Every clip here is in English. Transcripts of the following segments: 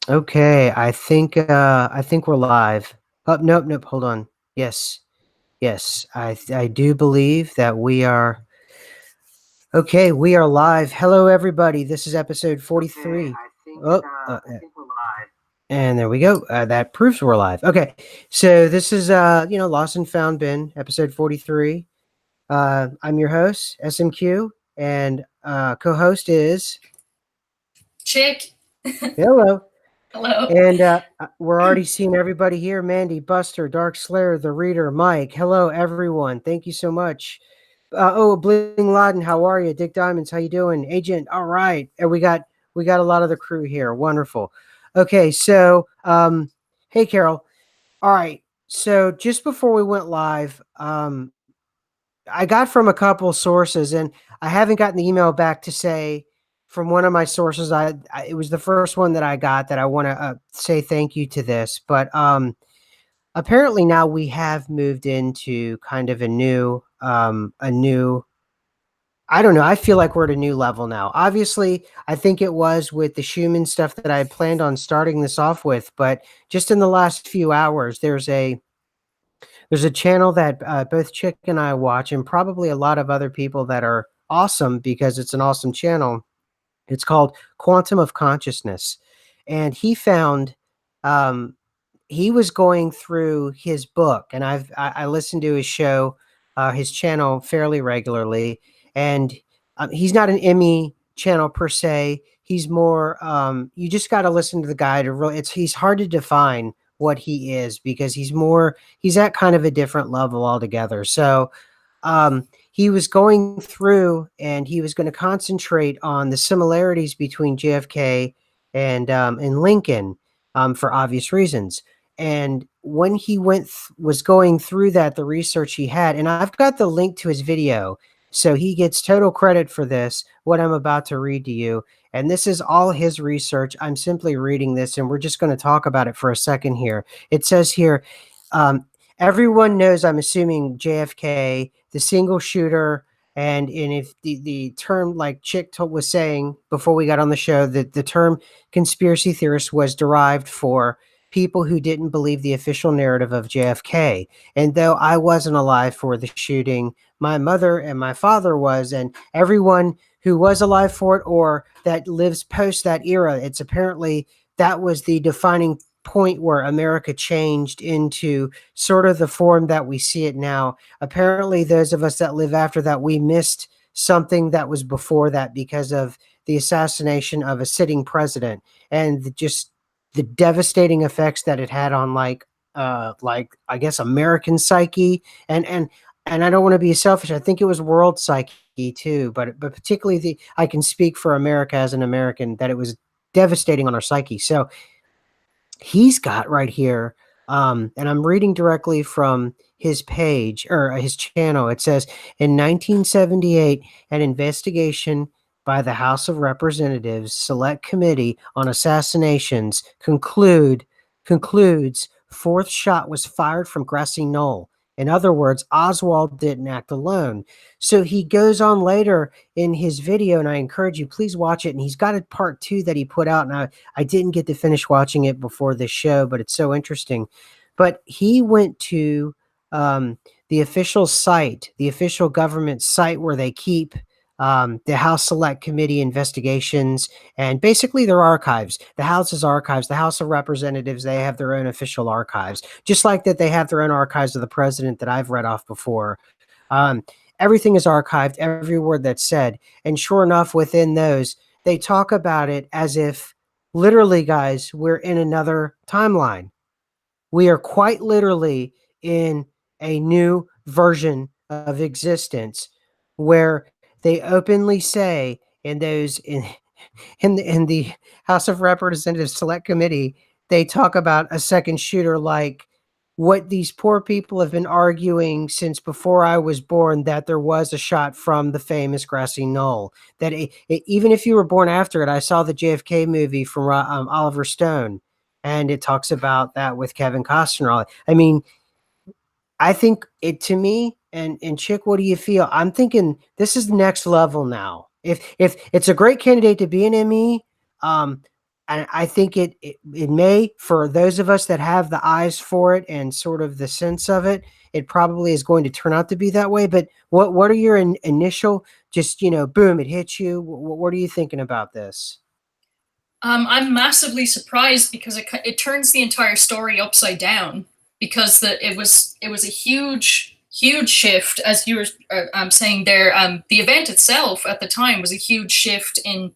Okay, I think we're live. Oh, nope, hold on. Yes. Yes, I do believe that we are okay, we are live. Hello everybody. This is episode 43. Oh, we're live. And there we go. That proves we're live. Okay. So this is Lost and Found Bin, episode 43. I'm your host, SMQ, and co-host is Chick. Hello. Hello. And we're already seeing everybody here. Mandy, Buster, Dark Slayer, The Reader, Mike. Hello, everyone. Thank you so much. Bling Laden, how are you? Dick Diamonds, how you doing? Agent, all right. And we got a lot of the crew here. Wonderful. Okay, so hey Carol. All right. So just before we went live, I got from a couple sources, and I haven't gotten the email back to say from one of my sources. It was the first one that I got that I want to say thank you to this, but apparently now we have moved into kind of a new. I don't know. I feel like we're at a new level now. Obviously, I think it was with the Schumann stuff that I had planned on starting this off with, but just in the last few hours, there's a channel that both Chick and I watch, and probably a lot of other people that are awesome because it's an awesome channel. It's called Quantum of Consciousness, and he found um, he was going through his book, and I listen to his show, his channel fairly regularly, and he's not an Emmy channel per se. He's more you just got to listen to the guy to really. He's hard to define what he is because he's at kind of a different level altogether. So he was going through and he was going to concentrate on the similarities between JFK and Lincoln for obvious reasons. And when he was going through that, the research he had, and I've got the link to his video, so he gets total credit for this. What I'm about to read to you, and this is all his research. I'm simply reading this, and we're just going to talk about it for a second here. It says here, um, everyone knows, I'm assuming, JFK, the single shooter, and if the term, like was saying before we got on the show, that the term conspiracy theorist was derived for people who didn't believe the official narrative of JFK. And though I wasn't alive for the shooting, my mother and my father was, and everyone who was alive for it or that lives post that era, it's apparently that was the defining point where America changed into sort of the form that we see it now. Apparently, those of us that live after that, we missed something that was before that because of the assassination of a sitting president and just the devastating effects that it had on like I guess American psyche and I don't want to be selfish. I think it was world psyche too, but particularly I can speak for America as an American that it was devastating on our psyche. So he's got right here, and I'm reading directly from his page or his channel. It says in 1978, an investigation by the House of Representatives Select Committee on Assassinations concludes fourth shot was fired from Grassy Knoll. In other words, Oswald didn't act alone. So he goes on later in his video, and I encourage you, please watch it. And he's got a part two that he put out, and I didn't get to finish watching it before this show, but it's so interesting. But he went to the official site, the official government site where they keep the House Select Committee investigations and basically their archives. The House's archives, the House of Representatives, they have their own official archives, just like that they have their own archives of the president that I've read off before. Um, Everything is archived, every word that's said. And sure enough, within those, they talk about it as if literally, guys, we're in another timeline. We are quite literally in a new version of existence where they openly say in those in the House of Representatives Select Committee, they talk about a second shooter like what these poor people have been arguing since before I was born, that there was a shot from the famous Grassy Knoll. That even if you were born after it, I saw the JFK movie from Oliver Stone, and it talks about that with Kevin Costner. I mean, I think it to me, and Chick, what do you feel? I'm thinking this is the next level now. If it's a great candidate to be an ME, um, and I think it may, for those of us that have the eyes for it and sort of the sense of it, it probably is going to turn out to be that way. But what are your initial, just, boom, it hits you? What are you thinking about this? I'm massively surprised because it turns the entire story upside down, because it was a huge shift, as you were saying there. The event itself at the time was a huge shift in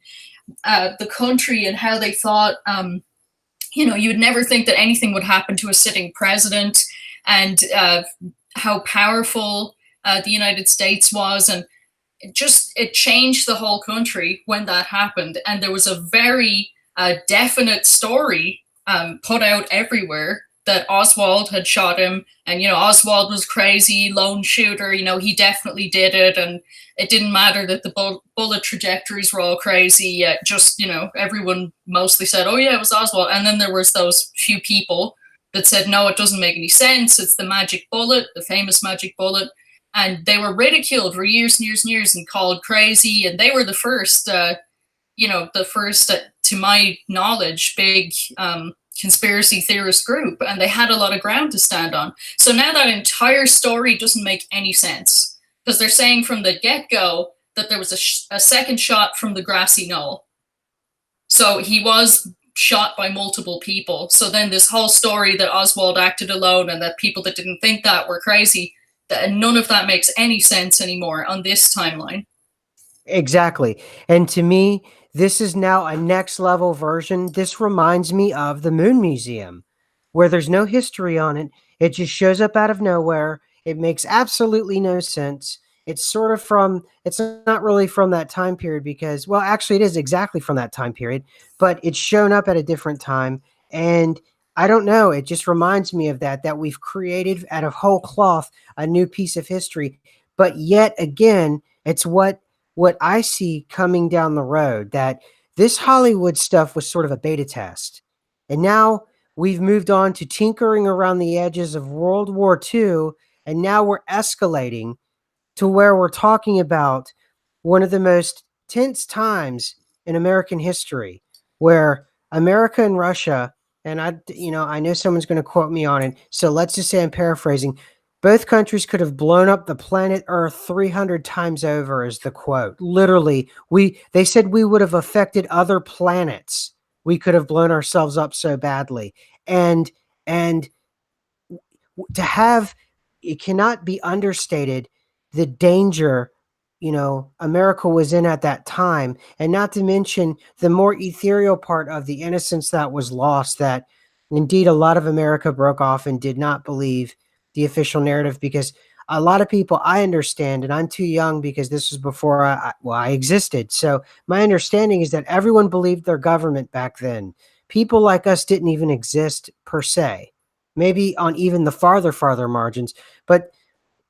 the country and how they thought. You would never think that anything would happen to a sitting president, and how powerful the United States was, and it changed the whole country when that happened. And there was a very definite story put out everywhere that Oswald had shot him, and Oswald was crazy, lone shooter. He definitely did it, and it didn't matter that the bullet trajectories were all crazy. Just everyone mostly said, "Oh yeah, it was Oswald," and then there was those few people that said, "No, it doesn't make any sense. It's the magic bullet, the famous magic bullet." And they were ridiculed for years and years and years and called crazy. And they were the first, to my knowledge, big conspiracy theorist group, and they had a lot of ground to stand on. So now that entire story doesn't make any sense, because they're saying from the get-go that there was a second shot from the grassy knoll. So he was shot by multiple people. So then this whole story that Oswald acted alone and that people that didn't think that were crazy, none of that makes any sense anymore on this timeline. Exactly. And to me, this is now a next level version. This reminds me of the Moon Museum, where there's no history on it. It just shows up out of nowhere. It makes absolutely no sense. It's not really from that time period because, well, actually, it is exactly from that time period, but it's shown up at a different time. And I don't know. It just reminds me of that we've created out of whole cloth a new piece of history. But yet again, it's what I see coming down the road, that this Hollywood stuff was sort of a beta test. And now we've moved on to tinkering around the edges of World War II. And now we're escalating to where we're talking about one of the most tense times in American history, where America and Russia, and I know someone's going to quote me on it, so let's just say I'm paraphrasing. Both countries could have blown up the planet Earth 300 times over, is the quote. Literally, they said we would have affected other planets. We could have blown ourselves up so badly. And to have, it cannot be understated the danger America was in at that time, and not to mention the more ethereal part of the innocence that was lost, that indeed a lot of America broke off and did not believe the official narrative, because a lot of people, I understand, and I'm too young because this was before I existed, so my understanding is that everyone believed their government back then. People like us didn't even exist per se, maybe on even the farther margins, but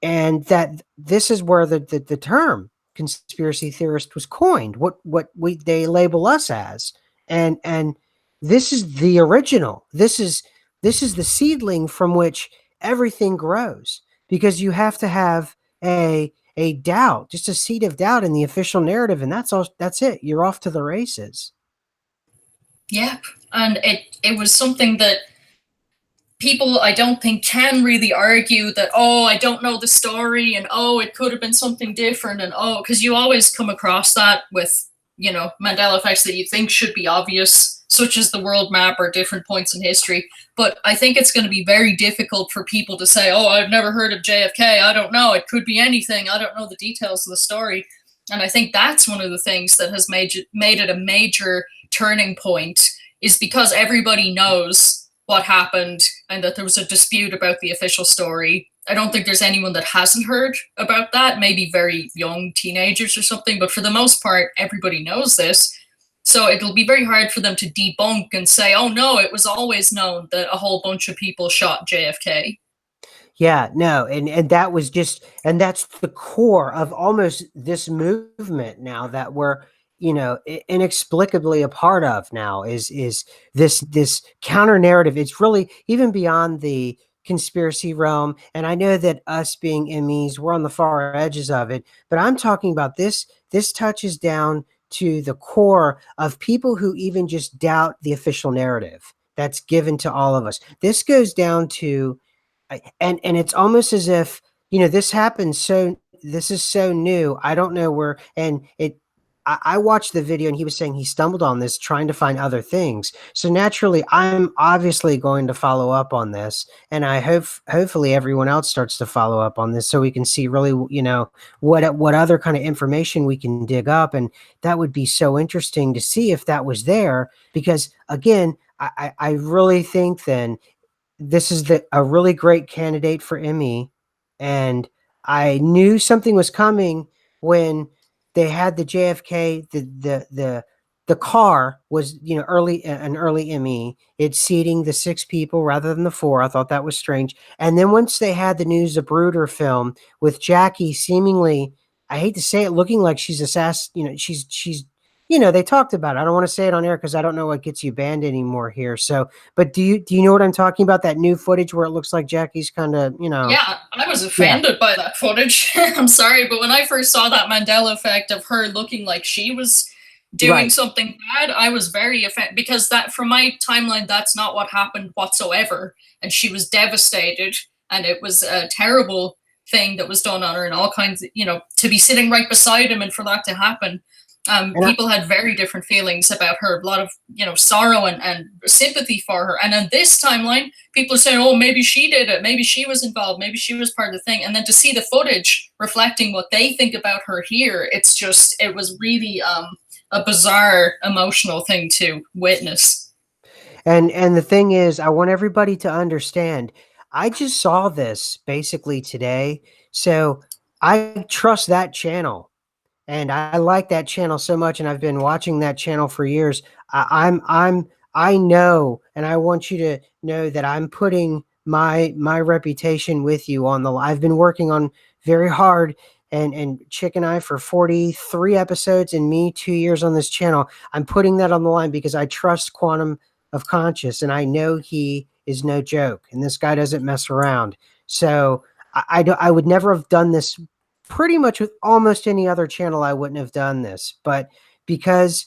and that this is where the term conspiracy theorist was coined, what they label us as. And this is the original. This is the seedling from which everything grows, because you have to have a doubt, just a seed of doubt in the official narrative, and that's it. You're off to the races. Yep. And it was something that people, I don't think, can really argue that, oh, I don't know the story, and oh, it could have been something different, and oh, because you always come across that with Mandela effects that you think should be obvious, such as the world map or different points in history. But I think it's going to be very difficult for people to say, oh, I've never heard of JFK, I don't know, it could be anything, I don't know the details of the story. And I think that's one of the things that has made it a major turning point, is because everybody knows what happened and that there was a dispute about the official story. I don't think there's anyone that hasn't heard about that, maybe very young teenagers or something, but for the most part, everybody knows this. So it'll be very hard for them to debunk and say, oh no, it was always known that a whole bunch of people shot JFK. Yeah, no, and that was just, and that's the core of almost this movement now that we're, inexplicably a part of now, is this counter narrative. It's really even beyond the conspiracy realm, and I know that us being MEs, we're on the far edges of it, but I'm talking about this. This touches down to the core of people who even just doubt the official narrative that's given to all of us. This goes down to, and it's almost as if, this happens, so this is so new. I don't know where, and I watched the video and he was saying he stumbled on this trying to find other things. So naturally, I'm obviously going to follow up on this, and I hopefully everyone else starts to follow up on this so we can see really, what other kind of information we can dig up, and that would be so interesting to see if that was there. Because again, I really think then this is a really great candidate for Emmy, and I knew something was coming when they had the JFK. The car was, early, an early Emmy. It's seating the 6 people rather than the 4. I thought that was strange. And then once they had the News of Bruder film with Jackie seemingly, I hate to say it, looking like she's she's they talked about it. I don't want to say it on air because I don't know what gets you banned anymore here. So, but do you know what I'm talking about? That new footage where it looks like Jackie's kind of, Yeah, I was yeah, offended by that footage. I'm sorry, but when I first saw that Mandela effect of her looking like she was doing right. something bad, I was very offended because that, from my timeline, that's not what happened whatsoever. And she was devastated, and it was a terrible thing that was done on her, and all kinds of, to be sitting right beside him and for that to happen. And People had very different feelings about her, a lot of, sorrow and sympathy for her. And on this timeline, people are saying, oh, maybe she did it, maybe she was involved, maybe she was part of the thing. And then to see the footage reflecting what they think about her here, it was really a bizarre emotional thing to witness. and the thing is, I want everybody to understand. I just saw this basically today, so I trust that channel. And I like that channel so much, and I've been watching that channel for years. I know, and I want you to know that I'm putting my reputation with you on the. I've been working on very hard, and Chick and I for 43 episodes, and me 2 years on this channel. I'm putting that on the line because I trust Quantum of Conscious, and I know he is no joke, and this guy doesn't mess around. So I would never have done this. Pretty much with almost any other channel, I wouldn't have done this, but because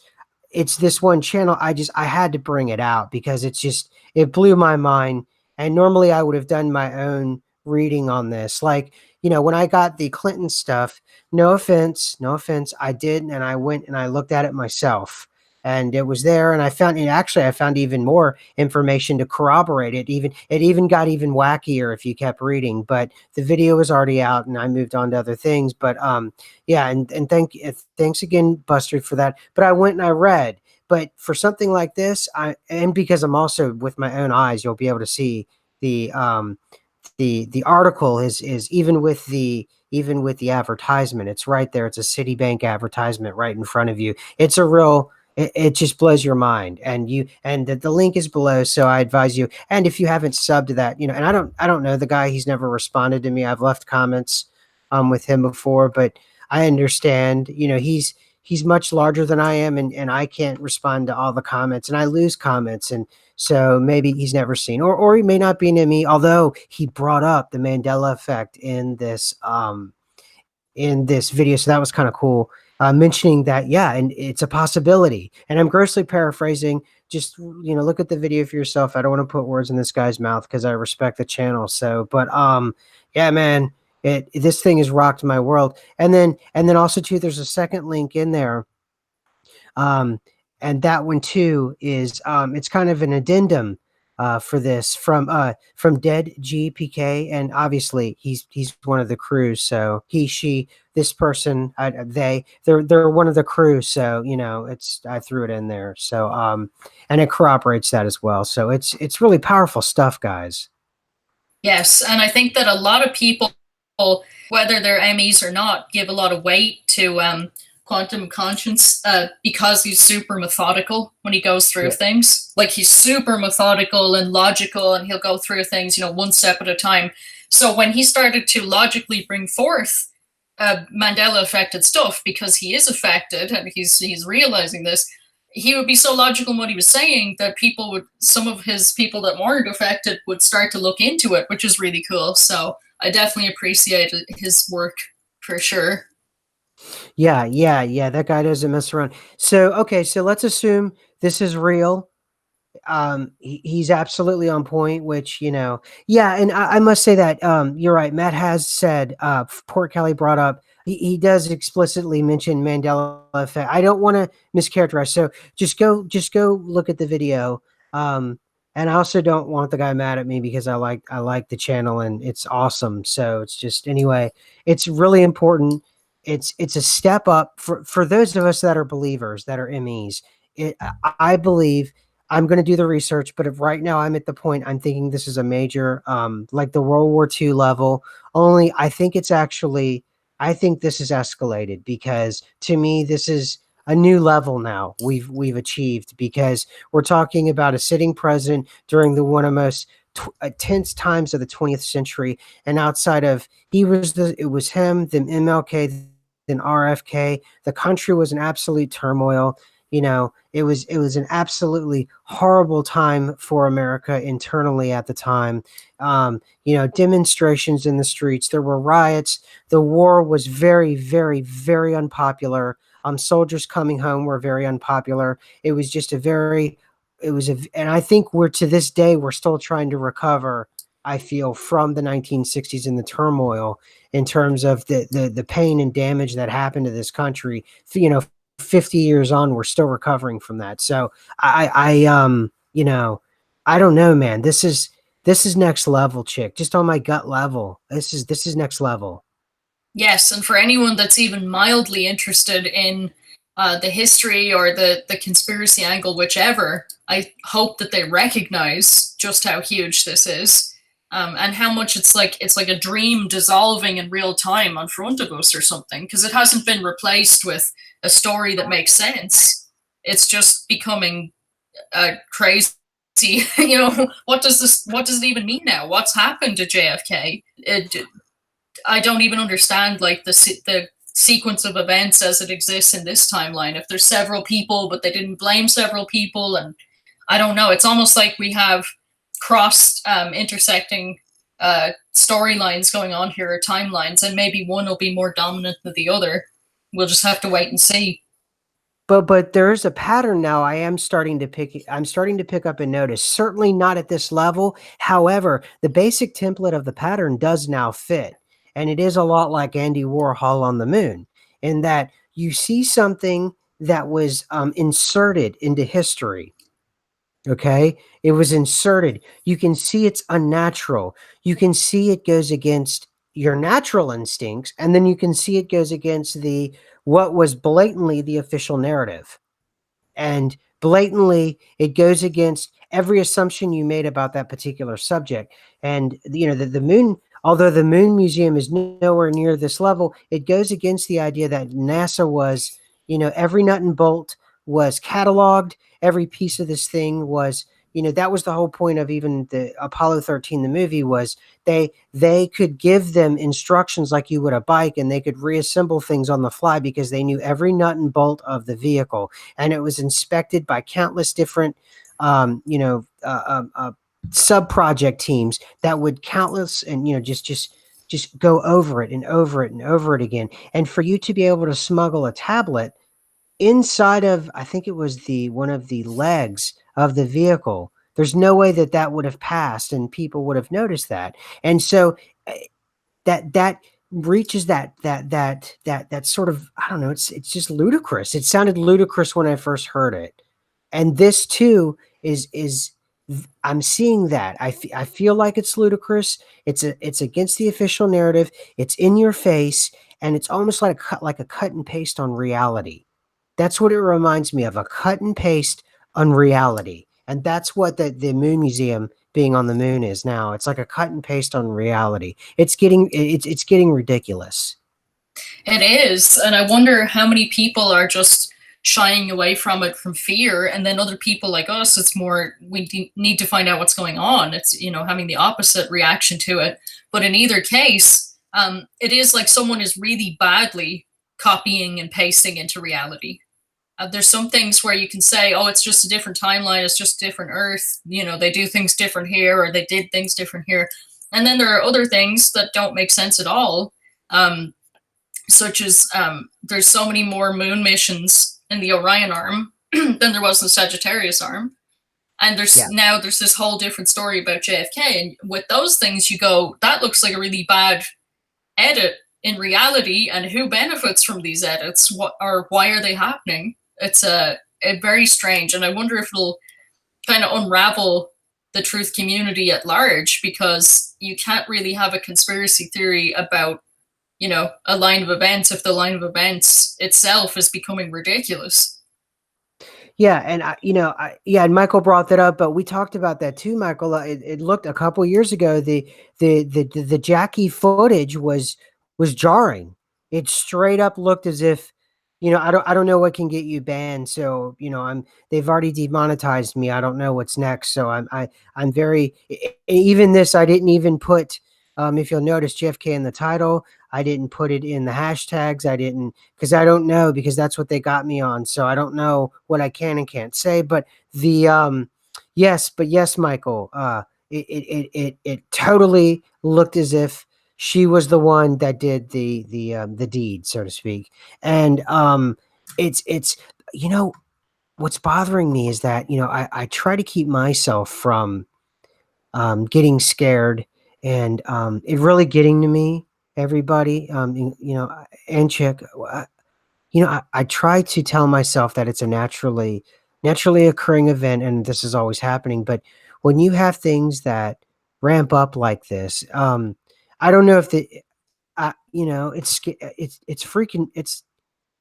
it's this one channel, I had to bring it out because it blew my mind. And normally I would have done my own reading on this. Like, when I got the Clinton stuff, no offense, I did, and I went and I looked at it myself. And it was there, and I found even more information to corroborate it. It even got even wackier if you kept reading. But the video was already out, and I moved on to other things. But yeah, and thanks again, Buster, for that. But I went and I read. But for something like this, and because I'm also with my own eyes, you'll be able to see the article is even with the advertisement. It's right there. It's a Citibank advertisement right in front of you. It's a real. It just blows your mind, and the link is below. So I advise you. And if you haven't subbed to that, and I don't know the guy. He's never responded to me. I've left comments with him before, but I understand. He's much larger than I am, and I can't respond to all the comments, and I lose comments, and so maybe he's never seen, or he may not be near me. Although he brought up the Mandela effect in this video. So that was kind of cool. Mentioning that, yeah, and it's a possibility. And I'm grossly paraphrasing. Just look at the video for yourself. I don't want to put words in this guy's mouth because I respect the channel. So, but yeah, man, this thing has rocked my world. And then also too, there's a second link in there. Um, and that one too is it's kind of an addendum for this from Dead GPK, and obviously he's one of the crew. So he, she, this person, they're one of the crew. So I threw it in there. So and it corroborates that as well. So it's really powerful stuff, guys. Yes, and I think that a lot of people, whether they're MEs or not, give a lot of weight to quantum conscience because he's super methodical when he goes through Yeah. things. Like, he's super methodical and logical, and he'll go through things, one step at a time. So when he started to logically bring forth Mandela affected stuff, because he is affected and he's realizing this, he would be so logical in what he was saying that some of his people that weren't affected would start to look into it, which is really cool. So I definitely appreciate his work for sure. Yeah. That guy doesn't mess around. So okay, so let's assume this is real. He's absolutely on point, which, yeah. And I must say that you're right. Matt has said, Port Kelly brought up, he does explicitly mention Mandela effect. I don't want to mischaracterize, so just go look at the video. um and I also don't want the guy mad at me because I like the channel and it's awesome. So it's just, anyway, it's really important. It's a step up for those of us that are believers, that are MEs. I believe. I'm going to do the research, but if right now I'm at the point I'm thinking this is a major, like the World War II level. Only I think this is escalated, because to me this is a new level now we've achieved, because we're talking about a sitting president during the one of the most tense times of the 20th century, and outside of, it was him, then MLK, then RFK. The country was in absolute turmoil. It was an absolutely horrible time for America internally at the time. Demonstrations in the streets, there were riots. The war was very, very, very unpopular. Soldiers coming home were very unpopular. It was just a very, it was a, and I think we're, to this day, we're still trying to recover. I feel, from the 1960s and the turmoil, in terms of the pain and damage that happened to this country. 50 years on, we're still recovering from that. So I don't know, man. This is next level, chick. Just on my gut level, this is next level. Yes, and for anyone that's even mildly interested in the history or the conspiracy angle, whichever, I hope that they recognize just how huge this is, and how much it's like a dream dissolving in real time in front of us or something, because it hasn't been replaced with a story that makes sense. It's just becoming crazy. What does this? What does it even mean now? What's happened to JFK? I don't even understand like the sequence of events as it exists in this timeline. If there's several people, but they didn't blame several people, and I don't know. It's almost like we have cross intersecting storylines going on here, or timelines, and maybe one will be more dominant than the other. We'll just have to wait and see. But there's a pattern now. I'm starting to pick up and notice. Certainly not at this level. However, the basic template of the pattern does now fit. And it is a lot like Andy Warhol on the moon, in that you see something that was inserted into history. Okay. It was inserted. You can see it's unnatural. You can see it goes against your natural instincts. And then you can see it goes against what was blatantly the official narrative. And blatantly, it goes against every assumption you made about that particular subject. And the moon, although the moon museum is nowhere near this level, it goes against the idea that NASA was, every nut and bolt was cataloged. Every piece of this thing was, that was the whole point of even the Apollo 13, the movie, was they could give them instructions like you would a bike, and they could reassemble things on the fly because they knew every nut and bolt of the vehicle. And it was inspected by countless different sub project teams that would countless, and just go over it and over it and over it again. And for you to be able to smuggle a tablet inside of, I think it was the one of the legs of the vehicle, there's no way that that would have passed and people would have noticed that. And so that reaches that sort of, I don't know, it's just ludicrous. It sounded ludicrous when I first heard it. And this too is I'm seeing that. I feel like it's ludicrous. It's against the official narrative. It's in your face, and it's almost like a cut and paste on reality. That's what it reminds me of, a cut and paste on reality. And that's what the Moon Museum being on the moon is now. It's like a cut and paste on reality. It's getting ridiculous. It is, and I wonder how many people are just shying away from it from fear, and then other people like us, it's more we need to find out what's going on. It's having the opposite reaction to it. But in either case, it is like someone is really badly copying and pasting into reality. There's some things where you can say, oh, it's just a different timeline, it's just a different Earth. They do things different here, or they did things different here. And then there are other things that don't make sense at all. Um, such as there's so many more moon missions in the Orion arm than there was in the Sagittarius arm. And Yeah. there's this whole different story about JFK. And with those things, you go, that looks like a really bad edit in reality. And who benefits from these edits? What or why are they happening? It's a very strange. And I wonder if it'll kind of unravel the truth community at large, because you can't really have a conspiracy theory about, a line of events if the line of events itself is becoming ridiculous. Yeah, and yeah, and Michael brought that up, but we talked about that too, Michael. It looked a couple years ago. The Jackie footage was jarring. It straight up looked as if, I don't know what can get you banned. So they've already demonetized me. I don't know what's next. So I'm very even this. I didn't even put if you'll notice JFK in the title. I didn't put it in the hashtags. I didn't because I don't know because that's what they got me on. So I don't know what I can and can't say. But yes, Michael, it totally looked as if she was the one that did the deed, so to speak. And it's what's bothering me is that I try to keep myself from getting scared and it really getting to me, everybody, and chick. I try to tell myself that it's a naturally occurring event and this is always happening. But when you have things that ramp up like this, I don't know if it's freaking,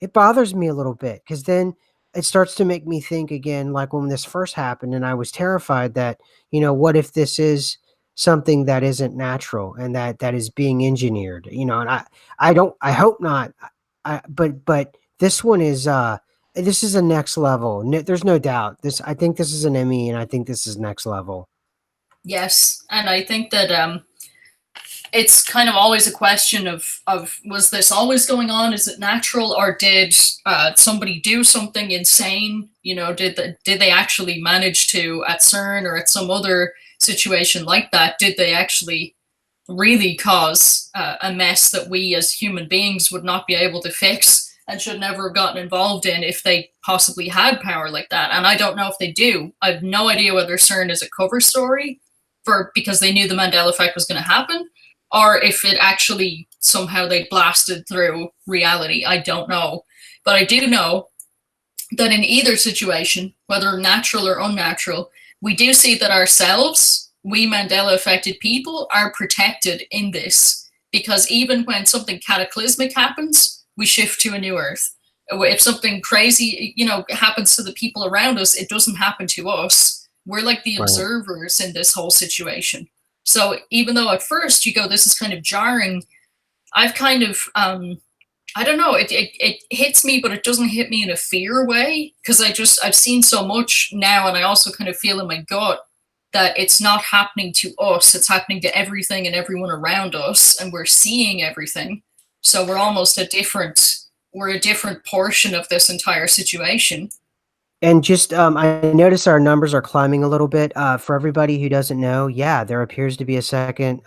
it bothers me a little bit because then it starts to make me think again, like when this first happened, and I was terrified that, what if this is something that isn't natural and that is being engineered, and I hope not. But this is a next level. There's no doubt. I think this is an ME, and I think this is next level. Yes, and I think that it's kind of always a question of was this always going on? Is it natural, or did somebody do something insane? Did they actually manage to, at CERN or at some other situation like that? Did they actually really cause a mess that we as human beings would not be able to fix and should never have gotten involved in if they possibly had power like that? And I don't know if they do. I have no idea whether CERN is a cover story because they knew the Mandela effect was going to happen, or if it actually somehow they blasted through reality. I don't know. But I do know that in either situation, whether natural or unnatural, we do see that ourselves, we Mandela affected people, are protected in this, because even when something cataclysmic happens, we shift to a new earth. If something crazy, happens to the people around us, it doesn't happen to us. We're like the Right. observers in this whole situation. So even though at first you go, this is kind of jarring, I've kind of I don't know. It hits me, but it doesn't hit me in a fear way, because I've seen so much now, and I also kind of feel in my gut that it's not happening to us. It's happening to everything and everyone around us, and we're seeing everything. So we're a different portion of this entire situation. And just I notice our numbers are climbing a little bit. For everybody who doesn't know, yeah, there appears to be a second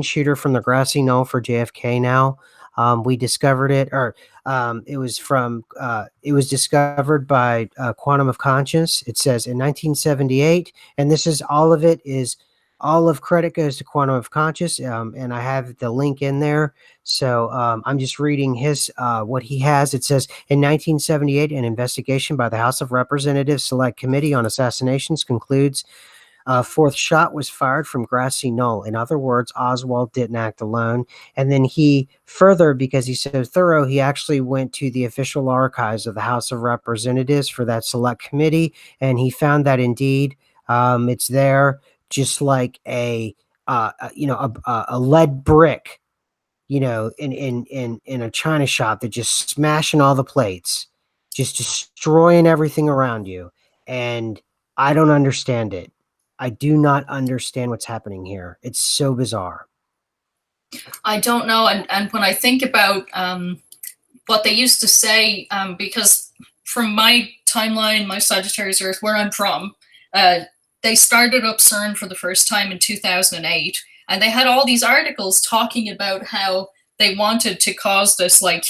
shooter from the grassy knoll for JFK now. We discovered it, or it was discovered by Quantum of Conscience. It says in 1978, and this is all of it is all of credit goes to Quantum of Conscious, and I have the link in there. So I'm just reading his what he has. It says in 1978, an investigation by the House of Representatives Select Committee on Assassinations concludes a fourth shot was fired from Grassy Knoll. In other words, Oswald didn't act alone. And then he further, because he's so thorough, he actually went to the official archives of the House of Representatives for that select committee, and he found that indeed it's there, just like a lead brick, in a china shop, that just smashing all the plates, just destroying everything around you. And I don't understand it. I do not understand what's happening here. It's so bizarre. I don't know, and when I think about what they used to say, because from my timeline, my Sagittarius Earth, where I'm from, uh, they started up CERN for the first time in 2008, and they had all these articles talking about how they wanted to cause this like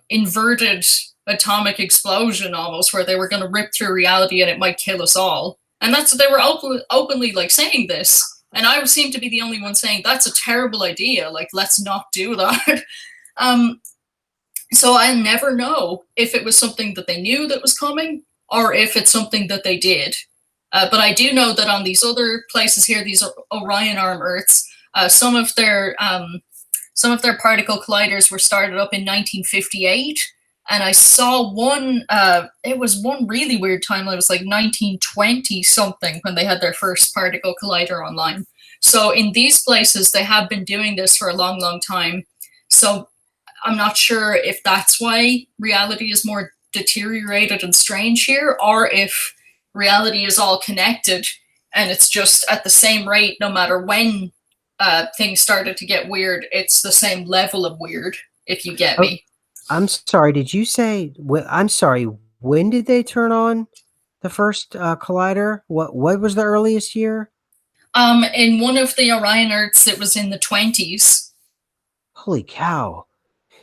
inverted atomic explosion almost, where they were going to rip through reality and it might kill us all. And that's they were openly like saying this, and I seem to be the only one saying that's a terrible idea. Like, let's not do that. um, so I never know if it was something that they knew that was coming or if it's something that they did. But I do know that on these other places here, these Orion arm Earths, some of their particle colliders were started up in 1958, and I saw one. It was one really weird time. It was like 1920 something when they had their first particle collider online. So in these places, they have been doing this for a long, long time. So I'm not sure if that's why reality is more deteriorated and strange here, or if reality is all connected and it's just at the same rate, no matter when things started to get weird, it's the same level of weird, if you get me. I'm sorry, did you say, I'm sorry, when did they turn on the first collider? What was the earliest year? In one of the Orion Earths, it was in the 20s. Holy cow.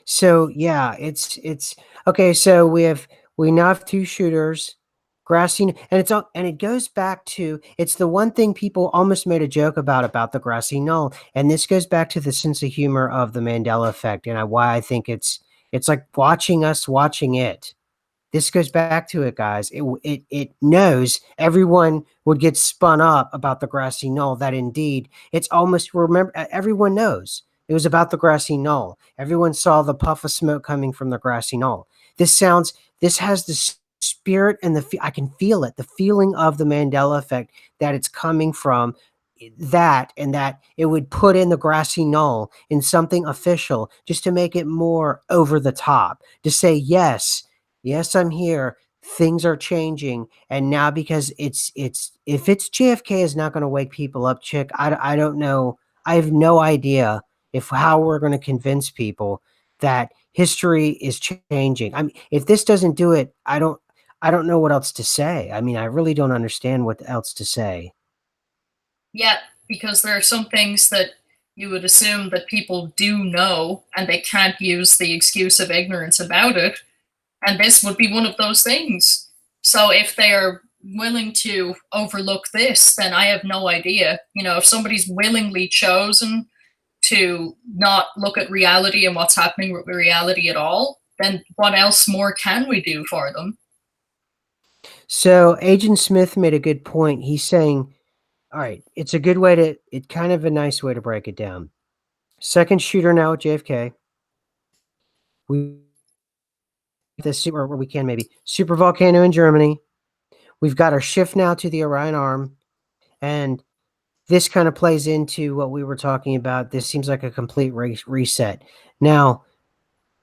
So yeah, it's okay. So we now have two shooters, grassy, and it goes back to, it's the one thing people almost made a joke about the grassy knoll, and this goes back to the sense of humor of the Mandela effect, and why I think it's like watching us watching it. This goes back to it, guys. It knows everyone would get spun up about the grassy knoll. That indeed, it's almost, remember, everyone knows it was about the grassy knoll. Everyone saw the puff of smoke coming from the grassy knoll. This has the spirit and I can feel it, the feeling of the Mandela effect, that it's coming from that, and that it would put in the grassy knoll in something official just to make it more over the top, to say, yes, I'm here. Things are changing, and now, because it's if it's JFK is not going to wake people up, chick. I don't know. I have no idea if how we're going to convince people that history is changing. I mean, if this doesn't do it, I don't know what else to say. I mean, I really don't understand what else to say. Yeah, because there are some things that you would assume that people do know and they can't use the excuse of ignorance about it. And this would be one of those things. So if they are willing to overlook this, then I have no idea. You know, if somebody's willingly chosen to not look at reality and what's happening with reality at all, then what else more can we do for them? So Agent Smith made a good point. He's saying, all right, it's a good way to, it kind of a nice way to break it down. Second shooter now at JFK. We this or we can maybe super volcano in Germany. We've got our shift now to the Orion arm, and this kind of plays into what we were talking about. This seems like a complete reset. Now,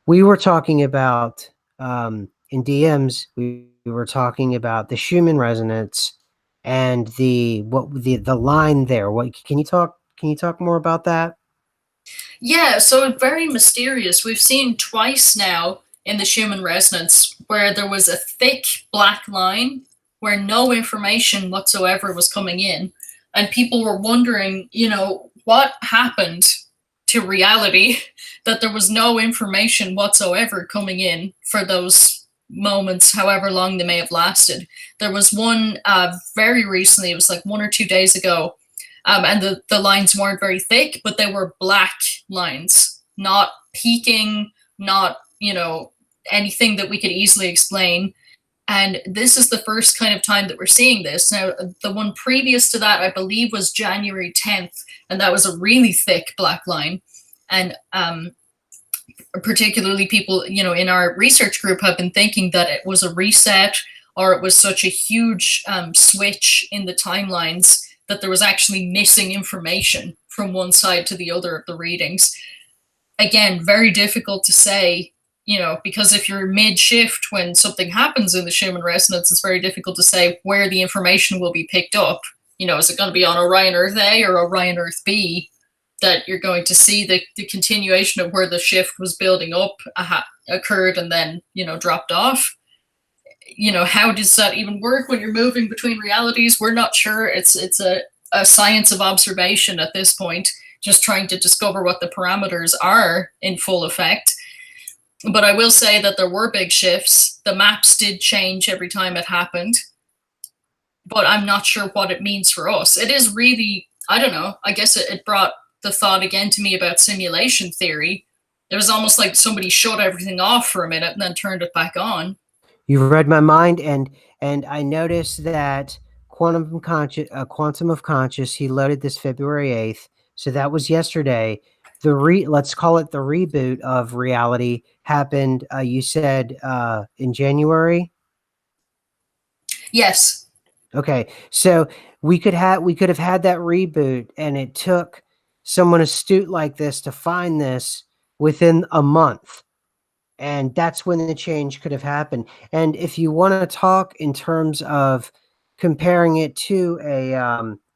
we were talking about in DMs. We were talking about the Schumann resonance and the line there. What can you talk? Can you talk more about that? Yeah, so very mysterious. We've seen twice now in the Schumann resonance where there was a thick black line where no information whatsoever was coming in. And people were wondering, you know, what happened to reality that there was no information whatsoever coming in for those moments, however long they may have lasted. There was one very recently, it was like 1 or 2 days ago, and the lines weren't very thick, but they were black lines, not peaking, not, you know, anything that we could easily explain. And this is the first kind of time that we're seeing this. Now, the one previous to that, I believe, was January 10th, and that was a really thick black line. And particularly people, you know, in our research group have been thinking that it was a reset, or it was such a huge switch in the timelines that there was actually missing information from one side to the other of the readings. Again, very difficult to say, you know, because if you're mid shift when something happens in the Schumann resonance, it's very difficult to say where the information will be picked up. You know, is it going to be on Orion Earth A or Orion Earth B that you're going to see the continuation of where the shift was building up occurred and then, you know, dropped off? You know, how does that even work when you're moving between realities? We're not sure. It's a science of observation at this point. just trying to discover what the parameters are in full effect. But I will say that there were big shifts. The maps did change every time it happened, but I'm not sure what it means for us. It is really, I don't know, I guess it brought the thought again to me about simulation theory. It was almost like somebody shut everything off for a minute and then turned it back on. You've read my mind, and I noticed that Quantum of Conscious, he loaded this February 8th, so that was yesterday. Let's call it the reboot of reality happened. You said in January. Yes. Okay, so we could have had that reboot, and it took someone astute like this to find this within a month, and that's when the change could have happened. And if you want to talk in terms of comparing it to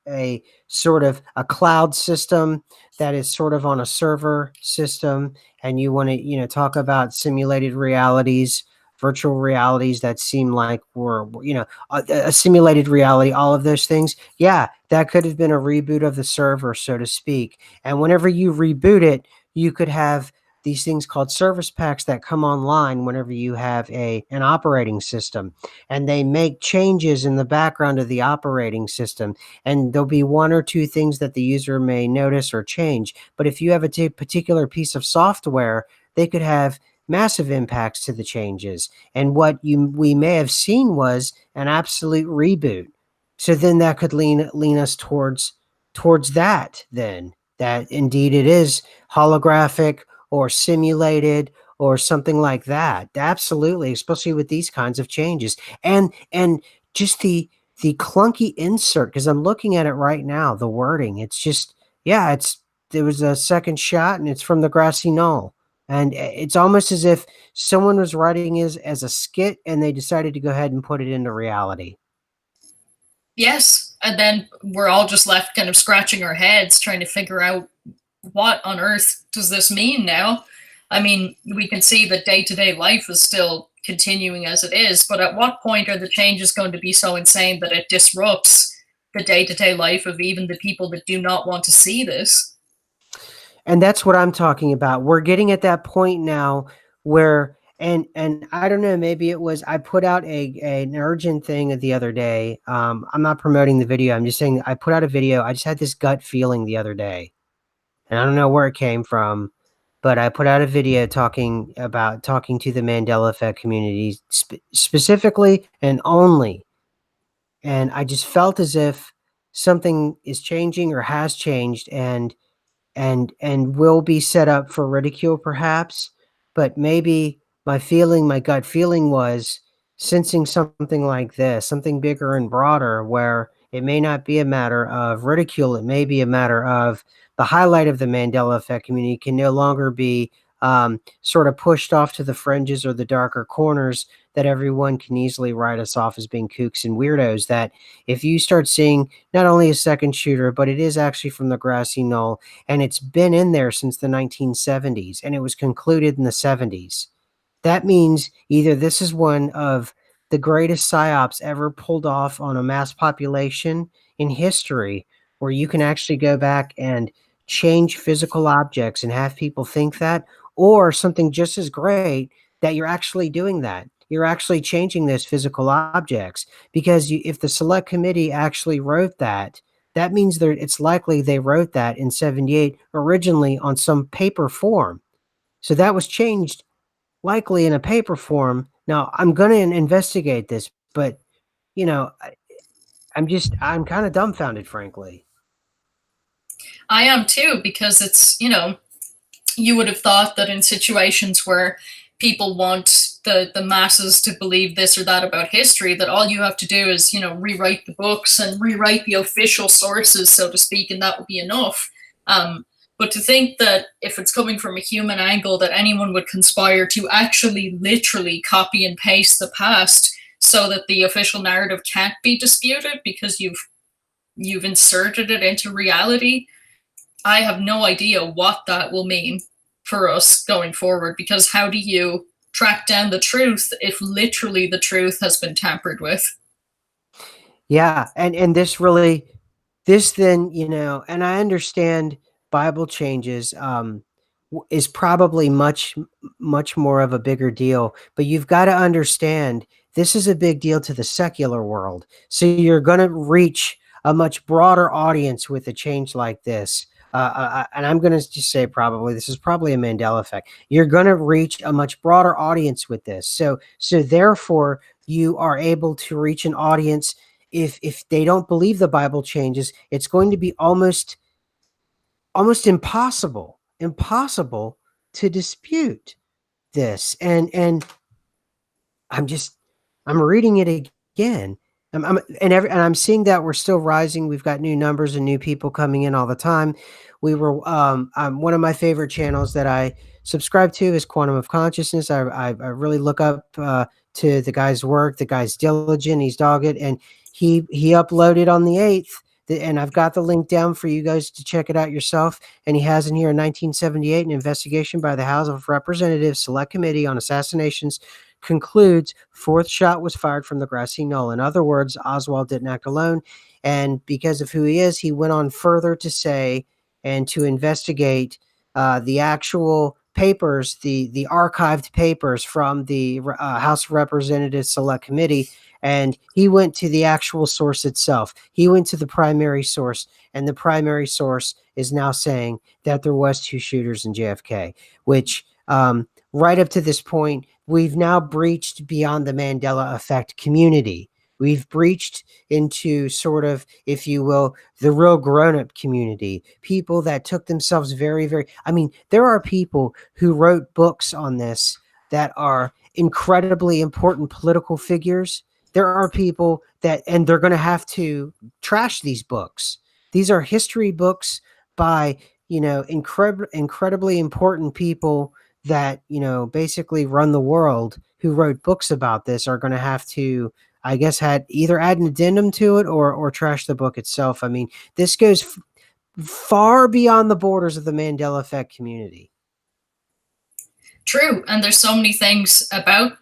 a sort of a cloud system that is sort of on a server system, and you want to talk about simulated realities, virtual realities that seem like were a simulated reality, all of those things, yeah, that could have been a reboot of the server, so to speak. And whenever you reboot it, you could have these things called service packs that come online whenever you have an operating system, and they make changes in the background of the operating system, and there'll be one or two things that the user may notice or change. But if you have a particular piece of software, they could have massive impacts to the changes, and what we may have seen was an absolute reboot. So then that could lean us towards that, then that indeed it is holographic or simulated or something like that. Absolutely, especially with these kinds of changes. And just the clunky insert, because I'm looking at it right now, the wording, it's just, yeah, there was a second shot and it's from the grassy knoll. And it's almost as if someone was writing as a skit and they decided to go ahead and put it into reality. Yes. And then we're all just left kind of scratching our heads trying to figure out what on earth does this mean now? I mean, we can see that day to day life is still continuing as it is, but at what point are the changes going to be so insane that it disrupts the day to day life of even the people that do not want to see this? And that's what I'm talking about. We're getting at that point now where, and I don't know, maybe it was, I put out an urgent thing the other day. I'm not promoting the video. I'm just saying I put out a video. I just had this gut feeling the other day, and I don't know where it came from, but I put out a video talking to the Mandela effect community specifically and only. And I just felt as if something is changing or has changed, and will be set up for ridicule perhaps. But maybe my gut feeling was sensing something like this, something bigger and broader, where it may not be a matter of ridicule, it may be a matter of the highlight of the Mandela effect community can no longer be sort of pushed off to the fringes or the darker corners, that everyone can easily write us off as being kooks and weirdos. That if you start seeing not only a second shooter, but it is actually from the grassy knoll, and it's been in there since the 1970s, and it was concluded in the 70s. That means either this is one of the greatest psyops ever pulled off on a mass population in history, where you can actually go back and change physical objects and have people think that, or something just as great, that you're actually doing that. You're actually changing those physical objects, because if the select committee actually wrote that, that means it's likely they wrote that in 78 originally on some paper form. So that was changed likely in a paper form. Now, I'm going to investigate this, but you know, I'm kind of dumbfounded, frankly. I am too, because it's, you would have thought that in situations where people want the masses to believe this or that about history, that all you have to do is, rewrite the books and rewrite the official sources, so to speak, and that would be enough. But to think that if it's coming from a human angle, that anyone would conspire to actually literally copy and paste the past so that the official narrative can't be disputed because you've inserted it into reality, I have no idea what that will mean for us going forward, because how do you track down the truth if literally the truth has been tampered with? Yeah, and this then, and I understand Bible changes is probably much more of a bigger deal. But you've got to understand this is a big deal to the secular world. So you're going to reach a much broader audience with a change like this. And I'm going to just say probably this is probably a Mandela effect. You're going to reach a much broader audience with this. So therefore, you are able to reach an audience. If they don't believe the Bible changes, it's going to be almost impossible to dispute this. And I'm just I'm reading it again. And I'm seeing that we're still rising. We've got new numbers and new people coming in all the time. We were one of my favorite channels that I subscribe to is Quantum of Consciousness. I really look up to the guy's work. The guy's diligent. He's dogged, and he uploaded on the 8th. And I've got the link down for you guys to check it out yourself. And he has in here in 1978 an investigation by the House of Representatives Select Committee on Assassinations concludes fourth shot was fired from the grassy knoll. In other words, Oswald didn't act alone. And because of who he is, he went on further to say and to investigate the actual papers, the archived papers from the House of Representatives Select Committee. And he went to the actual source itself. He went to the primary source, and the primary source is now saying that there was 2 shooters in JFK, which right up to this point, we've now breached beyond the Mandela effect community. We've breached into sort of, if you will, the real grown-up community, people that took themselves very, I mean, there are people who wrote books on this that are incredibly important political figures. There are people that, and they're going to have to trash these books. These are history books by, incredibly important people that, basically run the world, who wrote books about this, are going to have to, I guess, had either add an addendum to it or trash the book itself. I mean, this goes far beyond the borders of the Mandela effect community. True. And there's so many things about,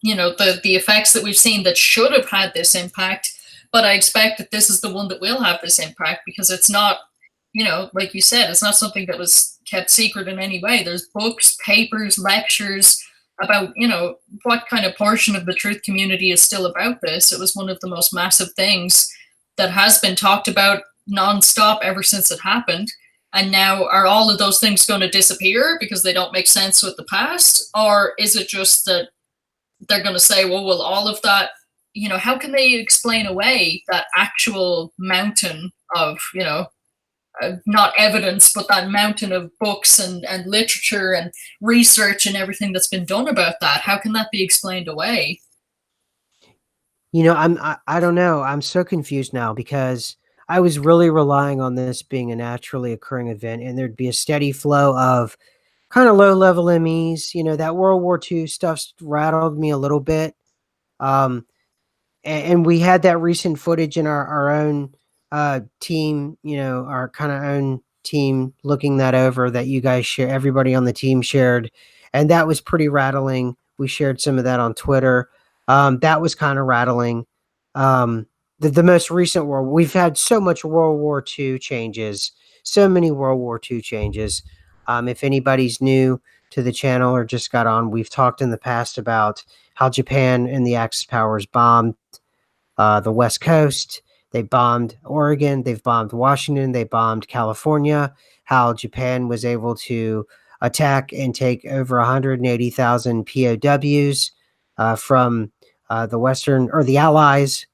the effects that we've seen that should have had this impact. But I expect that this is the one that will have this impact because it's not, like you said, it's not something that was kept secret in any way. There's books, papers, lectures about, what kind of portion of the truth community is still about this. It was one of the most massive things that has been talked about nonstop ever since it happened. And now are all of those things going to disappear because they don't make sense with the past? Or is it just that they're going to say, well, all of that, how can they explain away that actual mountain of, not evidence, but that mountain of books and literature and research and everything that's been done about that? How can that be explained away? I don't know. I'm so confused now because I was really relying on this being a naturally occurring event, and there'd be a steady flow of kind of low level MEs. That World War II stuff rattled me a little bit. Um, and we had that recent footage in our own team, our kind of own team looking that over, that you guys share, everybody on the team shared, and that was pretty rattling. We shared some of that on Twitter. That was kind of rattling. The most recent world, we've had so much World War II changes, so many World War II changes. If anybody's new to the channel or just got on, we've talked in the past about how Japan and the Axis powers bombed the West Coast. They bombed Oregon. They've bombed Washington. They bombed California. How Japan was able to attack and take over 180,000 POWs from the Western, or the Allies,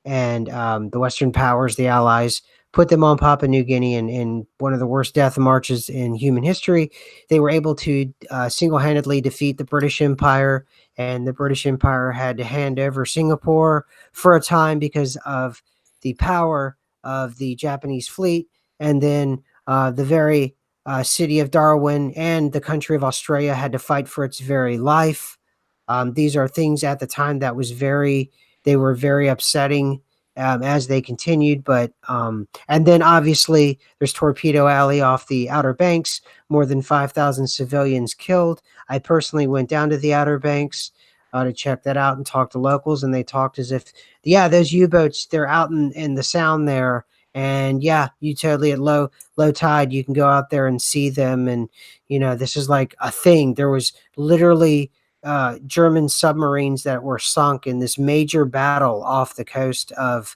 and the Western powers, the Allies, put them on Papua New Guinea in one of the worst death marches in human history. They were able to single-handedly defeat the British Empire, and the British Empire had to hand over Singapore for a time because of the power of the Japanese fleet. And then the very city of Darwin and the country of Australia had to fight for its very life. These are things at the time that they were very upsetting as they continued. But and then obviously there's Torpedo Alley off the Outer Banks, more than 5,000 civilians killed. I personally went down to the Outer Banks to check that out and talk to locals, and they talked as if, yeah, those U-boats, they're out in the sound there, And yeah, you totally at low tide, you can go out there and see them. And this is like a thing. There was literally German submarines that were sunk in this major battle off the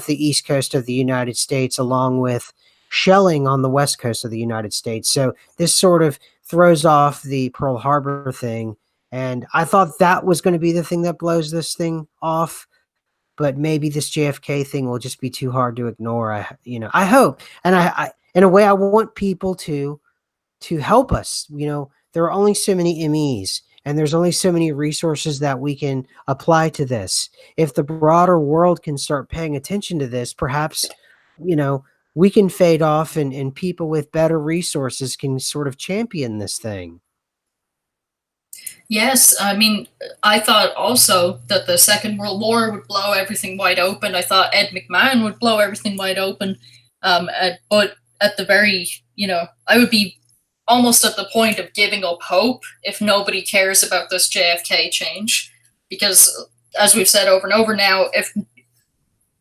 east coast of the United States, along with shelling on the west coast of the United States. So this sort of throws off the Pearl Harbor thing. And I thought that was going to be the thing that blows this thing off, but maybe this JFK thing will just be too hard to ignore. I hope, and I in a way, I want people to help us. There are only so many MEs, and there's only so many resources that we can apply to this. If the broader world can start paying attention to this, perhaps, you know, we can fade off, and people with better resources can sort of champion this thing. Yes, I mean, I thought also that the Second World War would blow everything wide open. I thought Ed McMahon would blow everything wide open. But at the very, I would be almost at the point of giving up hope if nobody cares about this JFK change. Because, as we've said over and over now, if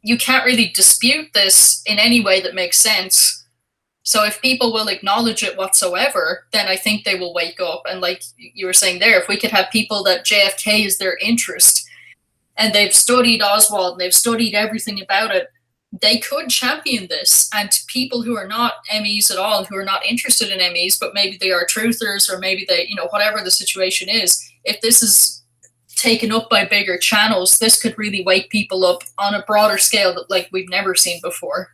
you can't really dispute this in any way that makes sense, so if people will acknowledge it whatsoever, then I think they will wake up. And like you were saying there, if we could have people that JFK is their interest and they've studied Oswald and they've studied everything about it, they could champion this. And people who are not MEs at all, who are not interested in MEs, but maybe they are truthers or maybe they, whatever the situation is, if this is taken up by bigger channels, this could really wake people up on a broader scale that like we've never seen before.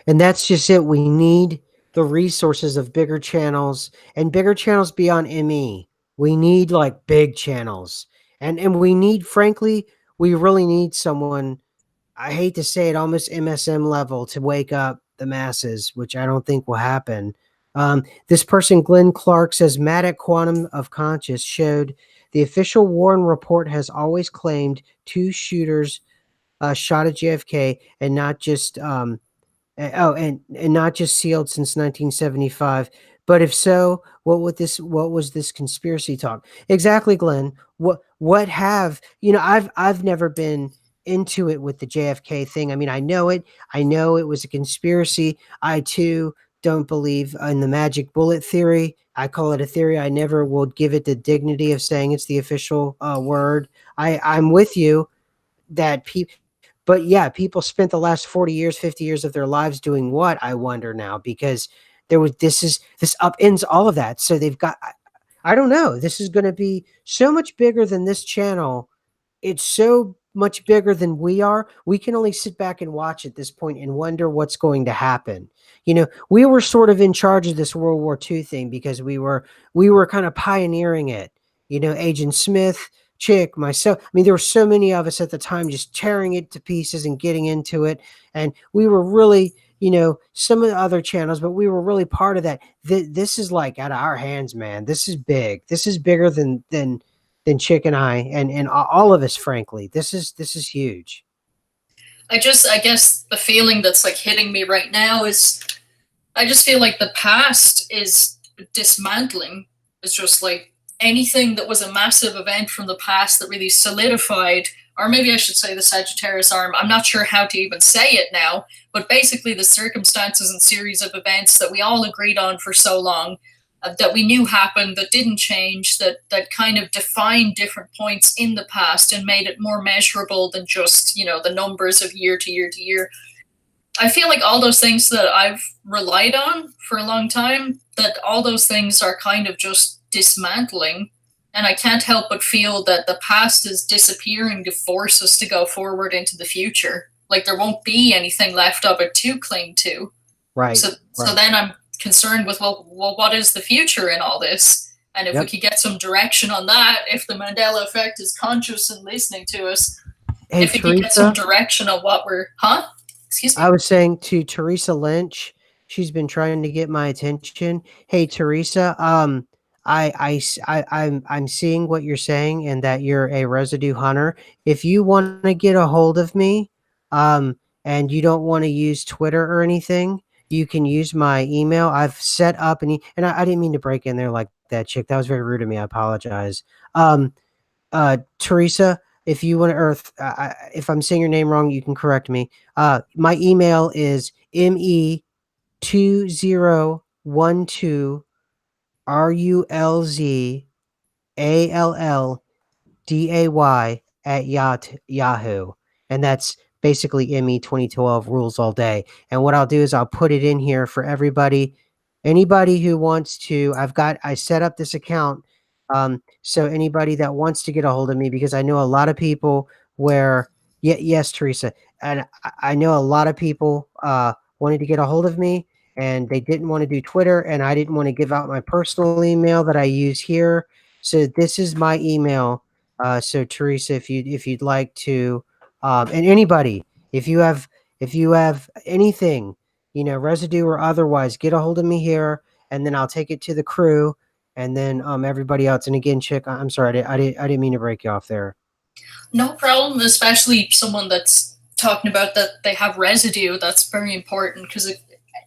And that's just it. We need the resources of bigger channels and bigger channels beyond ME. We need like big channels. And we need, frankly, we really need someone, I hate to say it, almost MSM level to wake up the masses, which I don't think will happen. This person, Glenn Clark, says Matic Quantum of Conscious showed the official Warren report has always claimed two shooters shot at JFK and not just and not just sealed since 1975. But if so, what was this conspiracy talk? Exactly, Glenn. What have I've never been into it with the JFK thing. I mean, I know it. I know it was a conspiracy. I too don't believe in the magic bullet theory. I call it a theory. I never will give it the dignity of saying it's the official word. I'm with you that people, but yeah, people spent the last 40 years, 50 years of their lives doing what, I wonder now, because this upends all of that. So they've got, I don't know. This is going to be so much bigger than this channel. It's so much bigger than we are. We can only sit back and watch at this point and wonder what's going to happen. We were sort of in charge of this World War II thing because we were kind of pioneering it. Agent Smith, Chick, myself. I mean, there were so many of us at the time just tearing it to pieces and getting into it. And we were really, some of the other channels, but we were really part of that. This is like out of our hands, man. This is big. This is bigger than Chick and I and all of us, frankly. This is huge. I guess the feeling that's like hitting me right now is I just feel like the past is dismantling. It's just like anything that was a massive event from the past that really solidified, or maybe I should say the Sagittarius arm. I'm not sure how to even say it now, but basically the circumstances and series of events that we all agreed on for so long, that we knew happened, that didn't change, that kind of defined different points in the past and made it more measurable than just, the numbers of year to year to year. I feel like all those things that I've relied on for a long time, that all those things are kind of just dismantling. And I can't help but feel that the past is disappearing to force us to go forward into the future. Like there won't be anything left of it to cling to. Right. So then I'm concerned with, well, what is the future in all this? And if we could get some direction on that, if the Mandela effect is conscious and listening to us, hey, if we could get some direction on what we're, Excuse me? I was saying to Teresa Lynch, she's been trying to get my attention. Hey, Teresa, I'm seeing what you're saying and that you're a residue hunter. If you want to get a hold of me, and you don't want to use Twitter or anything, you can use my email. I've set up and I didn't mean to break in there like that, Chick. That was very rude of me. I apologize. Teresa, if you want to, if I'm saying your name wrong, you can correct me. My email is Me2012 RULZALLDAY at Yahoo. And that's basically ME 2012 rules all day. And what I'll do is I'll put it in here for everybody. Anybody who wants to, I set up this account. So anybody that wants to get a hold of me, because I know a lot of people where, yeah, yes, Teresa, and I know a lot of people wanted to get a hold of me and they didn't want to do Twitter, and I didn't want to give out my personal email that I use here. So this is my email. So Teresa, if you'd like to, and anybody, if you have anything, residue or otherwise, get a hold of me here, and then I'll take it to the crew, and then everybody else. And again, Chick, I'm sorry, I didn't mean to break you off there. No problem, especially someone that's talking about that they have residue. That's very important because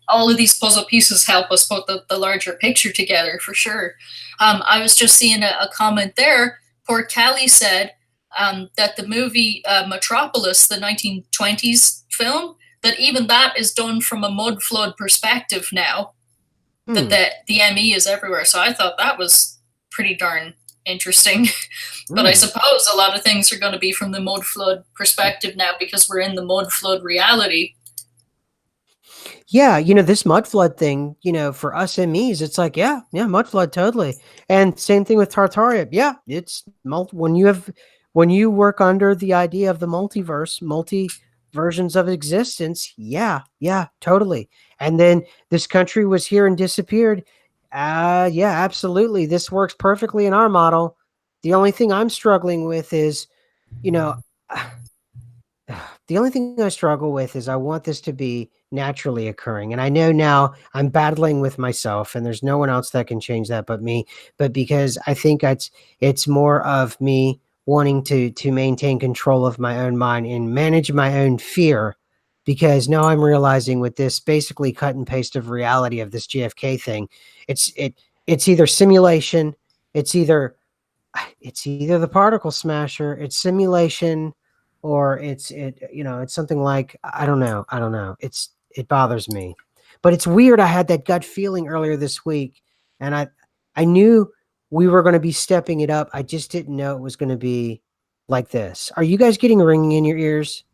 all of these puzzle pieces help us put the larger picture together for sure. I was just seeing a comment there. Poor Callie said that the movie Metropolis, the 1920s film, that even that is done from a mud flood perspective now, that Hmm. the ME is everywhere. So I thought that was pretty darn interesting. But I Hmm. suppose a lot of things are going to be from the mud flood perspective now because we're in the mud flood reality. Yeah, this mud flood thing, for us MEs, it's like, yeah, yeah, mud flood, totally. And same thing with Tartaria. Yeah, it's when you work under the idea of the multiverse, multi versions of existence, yeah, yeah, totally. And then this country was here and disappeared. Yeah, absolutely. This works perfectly in our model. The only thing I'm struggling with is, you know, the only thing I struggle with is I want this to be naturally occurring. And I know now I'm battling with myself and there's no one else that can change that but me. But because I think it's more of me wanting to maintain control of my own mind and manage my own fear. Because now I'm realizing with this basically cut and paste of reality of this GFK thing, it's it it's either simulation, it's either it's either the particle smasher, it's simulation, or it's something like I don't know. It bothers me. But it's weird. I had that gut feeling earlier this week, and I knew we were going to be stepping it up. I just didn't know it was going to be like this. Are you guys getting a ringing in your ears?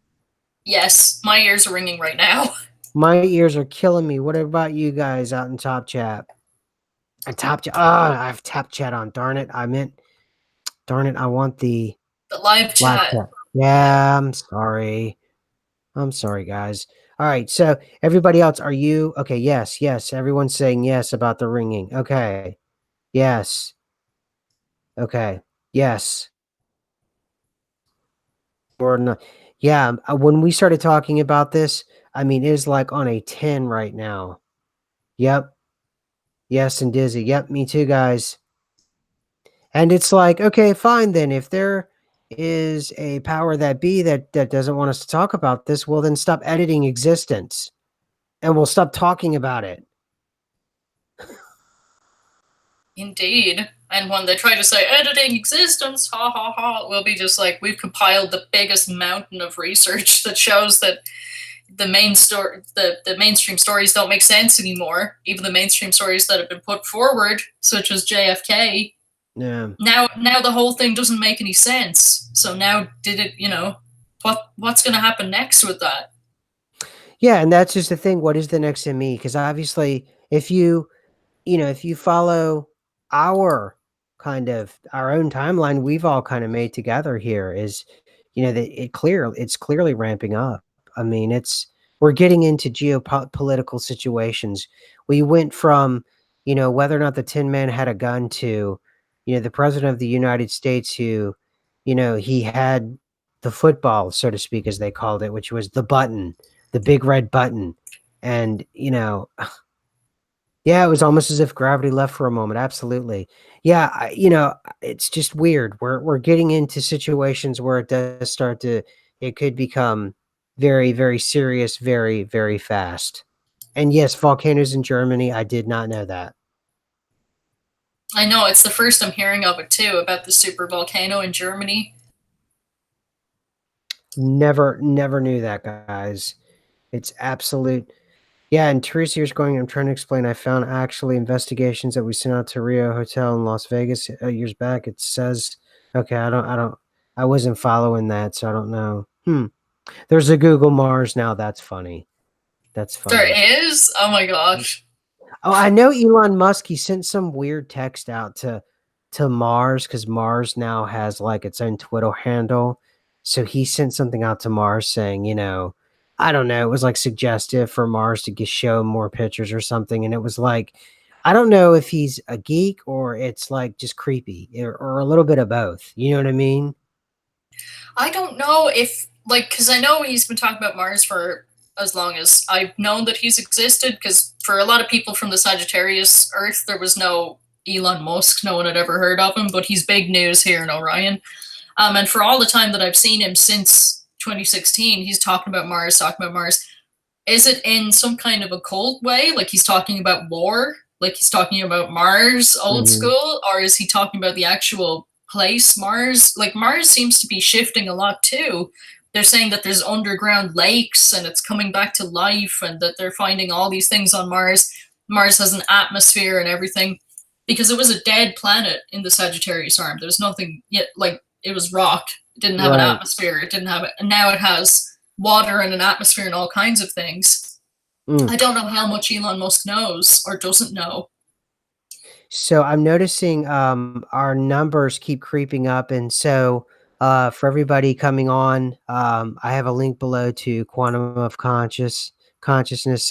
Yes, my ears are ringing right now. My ears are killing me. What about you guys out in Top Chat? And Top Chat. I have Tap Chat on. Darn it. I want the The live Black chat. Cat. Yeah. Yeah, I'm sorry. I'm sorry, guys. All right. So, everybody else, are you okay? Yes, yes. Everyone's saying yes about the ringing. Okay. Yes. Okay. Yes. Or not. Yeah. When we started talking about this, I mean, it is like on a 10 right now. Yep. Yes. And Dizzy. Yep. Me too, guys. And it's like, okay, fine then. If there is a power that be that doesn't want us to talk about this, well, then stop editing existence and we'll stop talking about it. Indeed. And when they try to say editing existence, ha ha ha, we'll be just like, we've compiled the biggest mountain of research that shows that the mainstream stories don't make sense anymore. Even the mainstream stories that have been put forward, such as JFK, Yeah. now the whole thing doesn't make any sense. So now did it, what's gonna happen next with that? Yeah, and that's just the thing. What is the next in me? Because obviously, if you follow our our own timeline, we've all kind of made together here is, that it's clearly ramping up. I mean, we're getting into geopolitical situations. We went from, whether or not the Tin Man had a gun to, the president of the United States who, he had the football, so to speak, as they called it, which was the button, the big red button. And, yeah, it was almost as if gravity left for a moment. Absolutely. Yeah, it's just weird. We're getting into situations where it could become very, very serious, very, very fast. And yes, volcanoes in Germany, I did not know that. I know it's the first I'm hearing of it too, about the super volcano in Germany. Never knew that, guys. It's absolute. Yeah, and Teresa here's going, I'm trying to explain. I found actually investigations that we sent out to Rio Hotel in Las Vegas years back. It says, okay, I wasn't following that, so I don't know. There's a Google Mars now. That's funny. That's There funny. is? Oh my gosh. Oh, I know Elon Musk, he sent some weird text out to Mars because Mars now has like its own Twitter handle. So he sent something out to Mars saying, I don't know, it was like suggestive for Mars to show more pictures or something. And it was like, I don't know if he's a geek or it's like just creepy or a little bit of both. You know what I mean? I don't know if, like, because I know he's been talking about Mars for as long as I've known that he's existed, because for a lot of people from the Sagittarius Earth, there was no Elon Musk. No one had ever heard of him, but he's big news here in Orion. And for all the time that I've seen him since 2016, he's talking about Mars, talking about Mars. Is it in some kind of a cold way, like he's talking about war, like he's talking about Mars old Hmm. school, or is he talking about the actual place Mars? Like Mars seems to be shifting a lot too. They're saying that there's underground lakes and it's coming back to life, and that they're finding all these things on Mars. Mars has an atmosphere and everything, because it was a dead planet in the Sagittarius arm. There's nothing yet, like it was rock. It didn't have an Right. atmosphere. It didn't have it, and now it has water and an atmosphere and all kinds of things. Mm. I don't know how much Elon Musk knows or doesn't know. So I'm noticing our numbers keep creeping up, and so for everybody coming on, I have a link below to Quantum of Consciousness,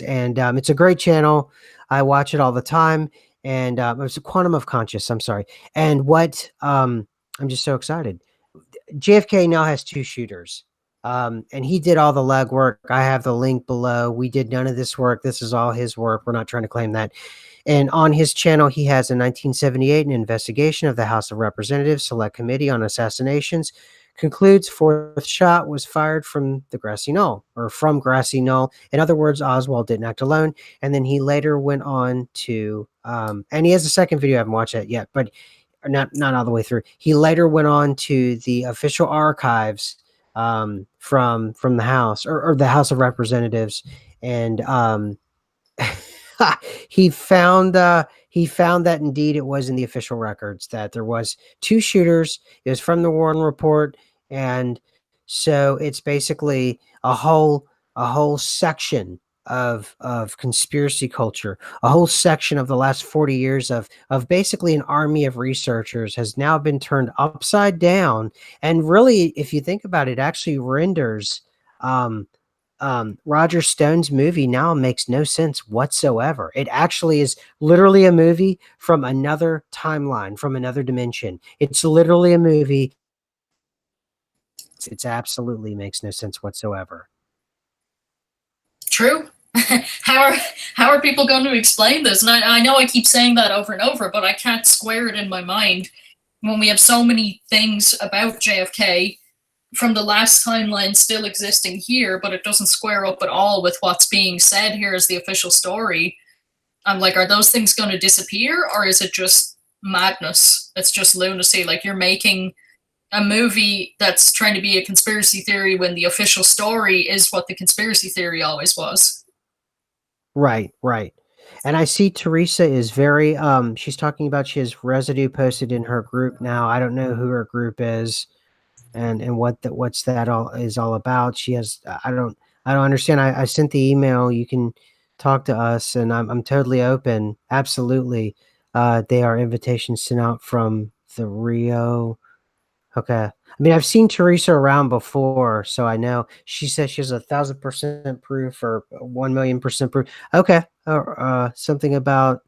and it's a great channel. I watch it all the time, and it's a Quantum of Conscious. I'm sorry, and what I'm just so excited. JFK now has two shooters. And he did all the legwork. I have the link below. We did none of this work. This is all his work. We're not trying to claim that. And on his channel, he has in 1978 an investigation of the House of Representatives Select Committee on Assassinations concludes fourth shot was fired from the grassy knoll or from grassy knoll. In other words, Oswald didn't act alone. And then he later went on to, and he has a second video. I haven't watched that yet, but not all the way through. He later went on to the official archives from the House or the House of Representatives, and he found that indeed it was in the official records that there was two shooters. It was from the Warren Report, and so it's basically a whole section of conspiracy culture, a whole section of the last 40 years of basically an army of researchers has now been turned upside down. And really, if you think about it, actually renders um, Roger Stone's movie now makes no sense whatsoever. It actually is literally a movie from another timeline, from another dimension. It's literally a movie. It's absolutely makes no sense whatsoever. True. how are how are people going to explain this? And I know I keep saying that over and over, but I can't square it in my mind when we have so many things about JFK from the last timeline still existing here, but it doesn't square up at all with what's being said here as the official story. I'm like, are those things going to disappear, or is it just madness? It's just lunacy. Like you're making a movie that's trying to be a conspiracy theory when the official story is what the conspiracy theory always was. Right, right. And I see Teresa is very she's talking about she has residue posted in her group now. I don't know who her group is and what's that all is all about. She has I don't understand. I sent the email. You can talk to us and I'm totally open. Absolutely. They are invitations sent out from the Rio. Okay. I mean, I've seen Teresa around before, so I know she says she has 1,000% proof or 1,000,000% proof. Okay. Something about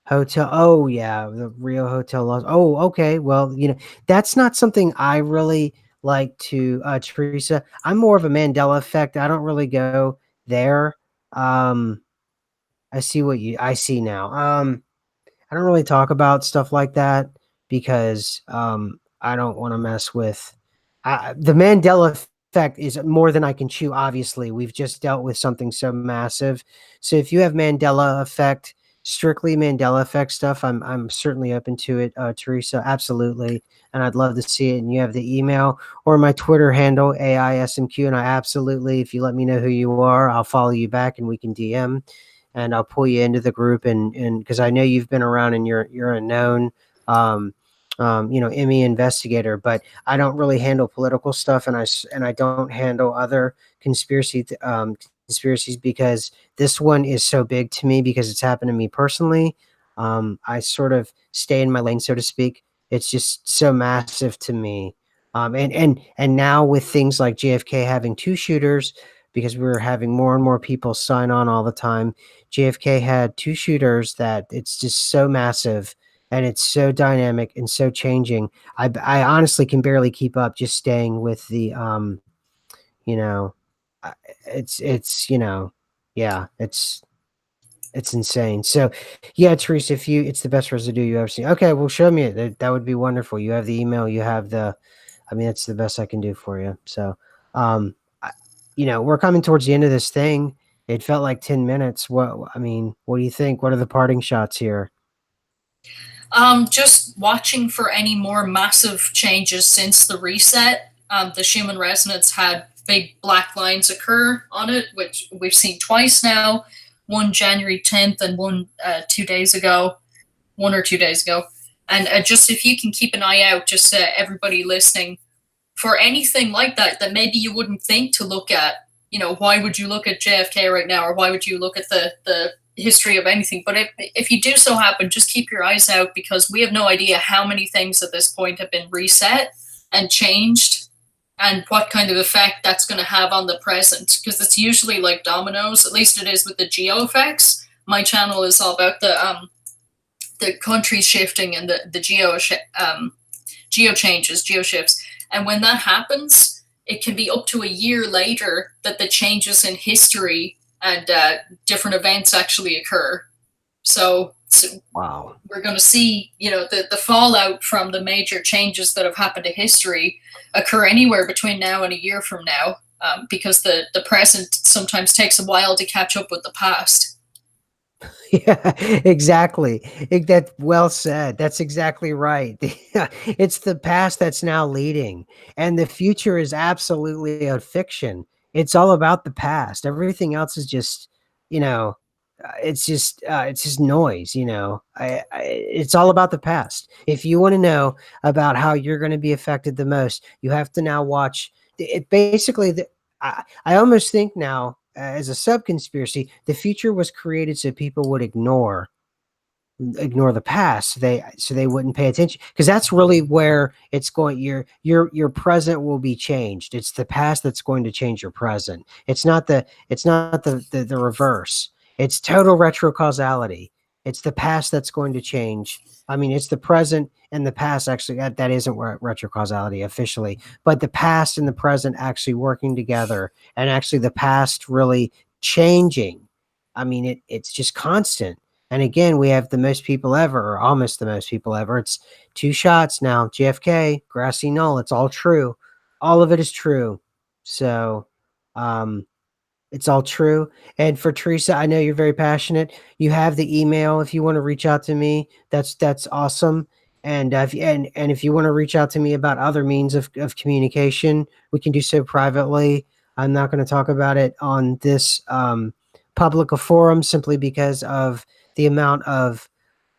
hotel. Oh, yeah. The Rio Hotel loss. Oh, okay. Well, that's not something I really like to, Teresa. I'm more of a Mandela effect. I don't really go there. Um, I see now. I don't really talk about stuff like that because I don't want to mess with the Mandela effect is more than I can chew. Obviously, we've just dealt with something so massive. So if you have Mandela effect, strictly Mandela effect stuff, I'm certainly open to it, Teresa. Absolutely, and I'd love to see it. And you have the email or my Twitter handle AISMQ, and I absolutely, if you let me know who you are, I'll follow you back and we can DM. and I'll pull you into the group, and because I know you've been around and you're a known um, Emmy investigator, but I don't really handle political stuff, and I don't handle other conspiracies because this one is so big to me because it's happened to me personally. I sort of stay in my lane, so to speak. It's just so massive to me. And now with things like JFK having two shooters, because we're having more and more people sign on all the time. JFK had two shooters that it's just so massive and it's so dynamic and so changing. I honestly can barely keep up just staying with the you know, it's yeah, it's insane. So, yeah, Teresa, if you it's the best residue you ever seen. Okay, well, show me it. That would be wonderful. You have the email. You have the. I mean, that's the best I can do for you. So, um, I, we're coming towards the end of this thing. It felt like 10 minutes. I mean, what do you think? What are the parting shots here? Just watching for any more massive changes since the reset. The Schumann resonance had big black lines occur on it, which we've seen twice now. One January 10th and one 2 days ago, 1 or 2 days ago. And just if you can keep an eye out, just everybody listening, for anything like that that maybe you wouldn't think to look at. Why would you look at JFK right now, or why would you look at the history of anything? But if you do so happen, just keep your eyes out, because we have no idea how many things at this point have been reset and changed, and what kind of effect that's going to have on the present, because it's usually like dominoes. At least it is with the geo effects. My channel is all about the countries shifting and the geo changes, geo shifts. And when that happens, it can be up to a year later that the changes in history and different events actually occur. So Wow. we're going to see, the fallout from the major changes that have happened to history occur anywhere between now and a year from now, because the present sometimes takes a while to catch up with the past. Yeah, exactly. That well said. That's exactly right. It's the past that's now leading, and the future is absolutely a fiction. It's all about the past. Everything else is just, it's just noise. It's all about the past. If you want to know about how you're going to be affected the most, you have to now watch. It basically I almost think now, as a sub conspiracy, the future was created so people would ignore the past, so they wouldn't pay attention, because that's really where it's going. Your present will be changed. It's the past that's going to change your present. It's not the reverse. It's total retrocausality. It's the past that's going to change. I mean, it's the present and the past. Actually, that isn't retrocausality officially, but the past and the present actually working together, and actually the past really changing. I mean, it's just constant. And again, we have the most people ever, or almost the most people ever. It's two shots now. JFK, grassy knoll. It's all true. All of it is true. So, um, it's all true. And for Teresa, I know you're very passionate. You have the email if you want to reach out to me. That's awesome. And if you want to reach out to me about other means of communication, we can do so privately. I'm not going to talk about it on this public forum simply because of the amount of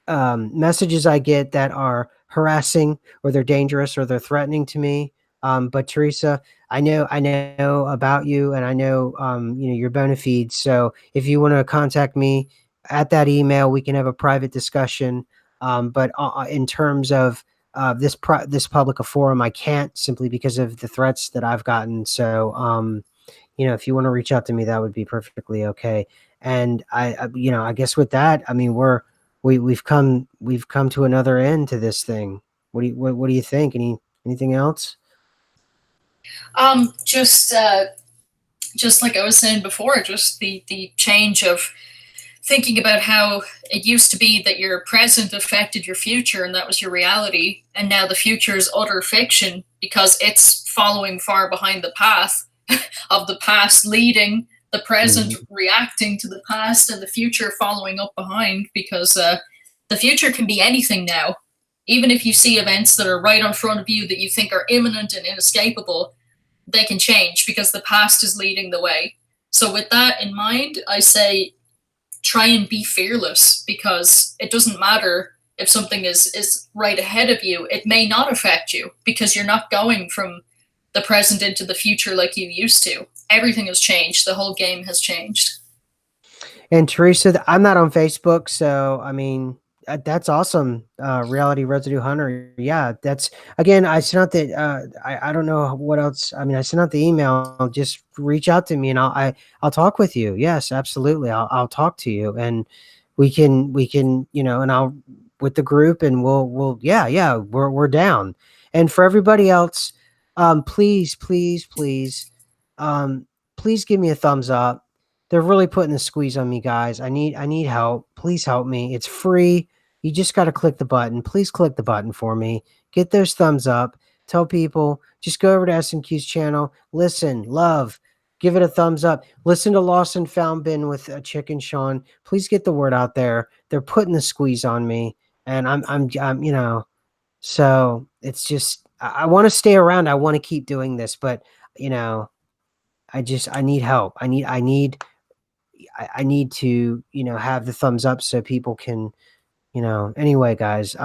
messages I get that are harassing, or they're dangerous, or they're threatening to me. But Teresa, I know about you, and I know your bona fides. So if you want to contact me at that email, we can have a private discussion. But in terms of this public forum, I can't, simply because of the threats that I've gotten. So if you want to reach out to me, that would be perfectly okay. And I guess with that, I mean, we've come to another end to this thing. What do you think? Anything else? Just like I was saying before, just the change of thinking about how it used to be that your present affected your future and that was your reality, and now the future is utter fiction because it's following far behind the path of the past, leading the present, Mhm. reacting to the past, and the future following up behind, because the future can be anything now. Even if you see events that are right in front of you that you think are imminent and inescapable, they can change because the past is leading the way. So with that in mind, I say try and be fearless, because it doesn't matter if something is right ahead of you. It may not affect you because you're not going from the present into the future like you used to. Everything has changed. The whole game has changed. And Teresa, I'm not on Facebook, so I mean that's awesome. Reality Residue Hunter, yeah. That's again. I sent out the. I don't know what else. I mean, I sent out the email. Just reach out to me, and I'll talk with you. Yes, absolutely. I'll talk to you, and we can and I'll with the group, and we'll yeah we're down. And for everybody else, please um please give me a thumbs up. They're really putting the squeeze on me, guys. I need help. Please help me. It's free. You just got to click the button. Please click the button for me. Get those thumbs up. Tell people. Just go over to SMQ's channel. Listen, love. Give it a thumbs up. Listen to Lost and Found Bin with Chicken Sean. Please get the word out there. They're putting the squeeze on me, and I'm. So it's just I want to stay around. I want to keep doing this, but you know, I need help. I need to, have the thumbs up so people can, anyway, guys,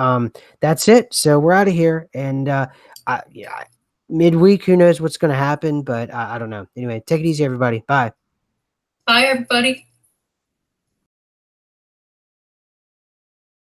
that's it. So we're out of here. And, yeah, midweek, who knows what's going to happen, but I don't know. Anyway, take it easy, everybody. Bye. Bye, everybody.